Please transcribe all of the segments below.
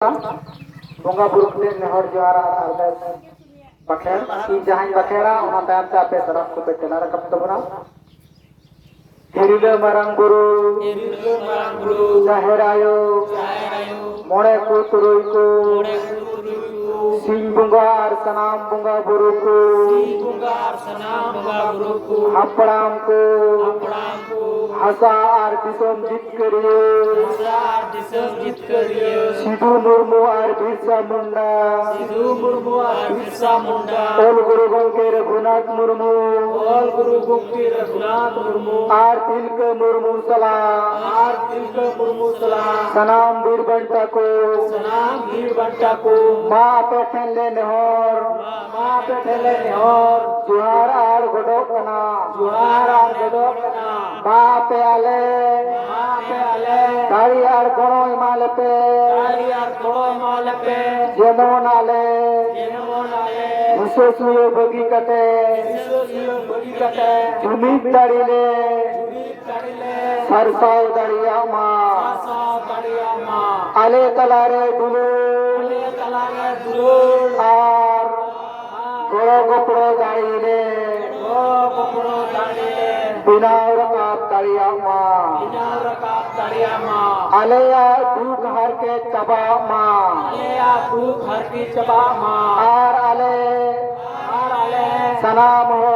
बोंगा बुरु के नेहर जोहारा अरदास बखेड़ इन जहां बखेड़ा उना तायम ते आपे तरफ को बेचना रकब तबना हिरिले मरंग गुरु जाहेरायो मोड़े को तुरुई को सिंह बुंगा और सनाम बुंगा बुरु को हपड़ाम को हसा और दिसोम जीत करिए सिद्धू मुर्मू और बिरसा मुंडा ओल गुरु गंगे रघुनाथ मुर्मू आर तिलक मुर्मू सला सनाम वीर बंटा को माँ पे ठेले नेहर जुहार आर गडोक कना माँ पे आले दाड़ी आर गणो इमाल पे जेमोन आले हुसोसुयो बगी कटे जुमीत दाड़ीले सरसाव दाड़िया माँ आले तलारे दुलूर आर गोड़ो गोपड़ो दाड़ीले बिनाव रकाब दाड़िया माँ आलेया दुख हर के चबा माँ आर आले सनाम हो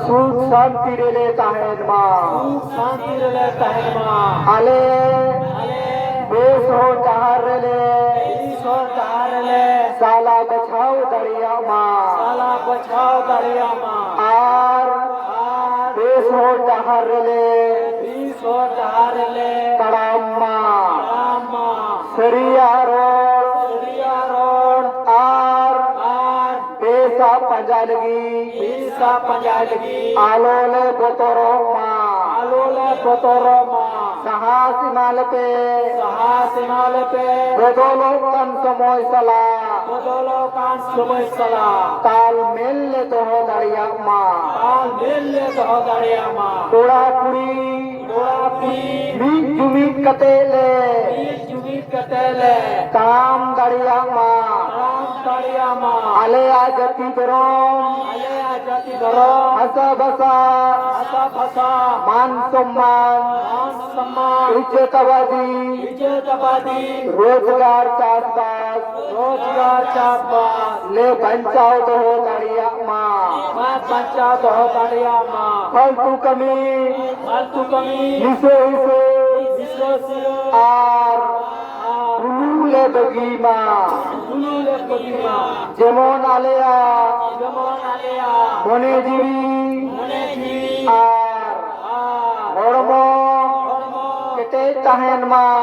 सुख शांति रे ताहेन माँ आले बेस हो जहार ले साला बचाओ दरिया माँ आर बेस हो जहार ले तड़ाम माँ सरिया रोड आर बेसा पंजालगी आलोले बोतरो माँ साहस माल पे बदलो कान समय सला ताल मेल ले तो हो दरिया माँ तोड़ा पुरी जुमी कतेले ताम दरिया माँ आले आ जति दरोम हसा बसा मान सम्मान इज्जतवादी रोजगार चासबास ले बचाओ तो हो दरिया माँ फालतू कमी हिस्से आर ले बगी माँ जेमोन आलेया मने जीवी आर हड़मो केटे ताहेन माँ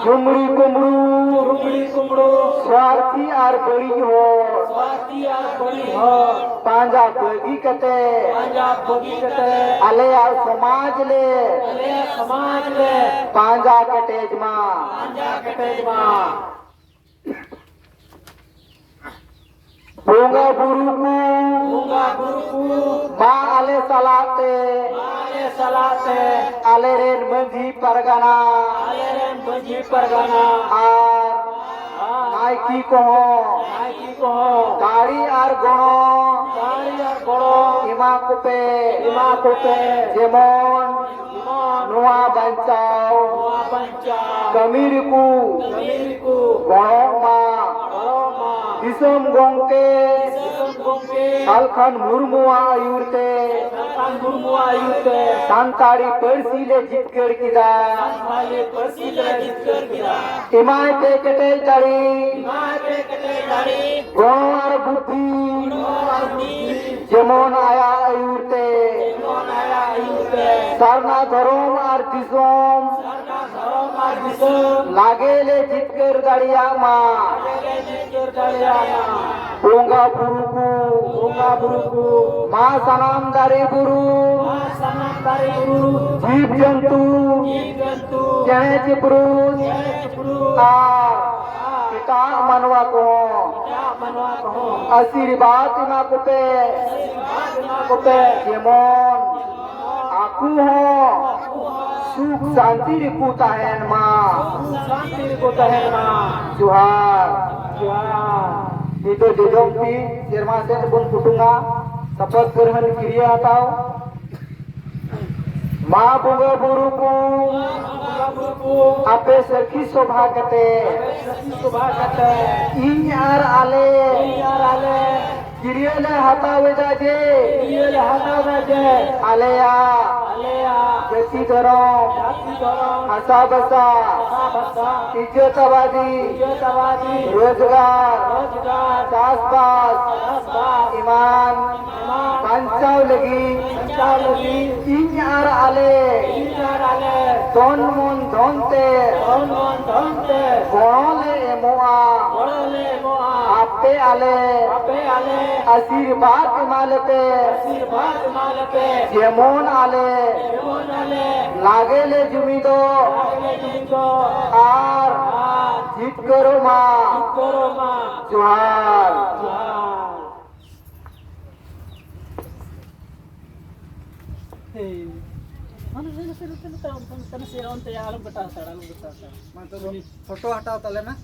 झुमड़ी कुमड़ू स्वार्थी आर बड़ी हो पांजा बगी कते आलेया समाज ले पांजा कटेज माँ बोंगा बुरु को माँ आले सलाते आले rain Manjhi Pargana are Nike को गाड़ी आर गणो इमा कुपे जेमोन नुआ बंचाओ कमीर को गणो माँ दिसम गोंके सालखान मुर्मू आयुरते सांताड़ी पर्सी ले जितकर किदा इमाय पे कटे दाड़ी गणो आर बुद्धि जेमोन आया आयुरते सरना धरोम आर दिसोम लागे ले जितकर दाड़िया माँ बोंगा बुरु को माँ सनाम दारी बुरु जीव जंतु जय चिपरुष पिता मनवा को आशीर्वाद ना कुपे जेमोन आकू हो सुख शांति रिपु ताहेन मा शांति को तहन मा जुहार जुहार itu jejompi sirma sen bun putunga sapat gerhan kiriya atau ma bunga buruku ape serki sobha kate सुबह कते inyar ale यार आले kiriya le hatawe daje ये लहना बजे aleya आले आ jati dharam जाति करो asa basa बसा ijjatabadi ये तवादी rozgar रोजगार dasbas असबा iman इमाम pancau lagi चालगी inyar ale यार आले don mon donte धनते gole emoa बड़ले मोआ ape ale आपे आले आशीर्वाद मालते आशीर्वाद मालते जेमन आले जेमन आले लागेले जुमिदो आगले जिंको आर जीत करो मा करो मा जुहार फोटो हटाओ तले ना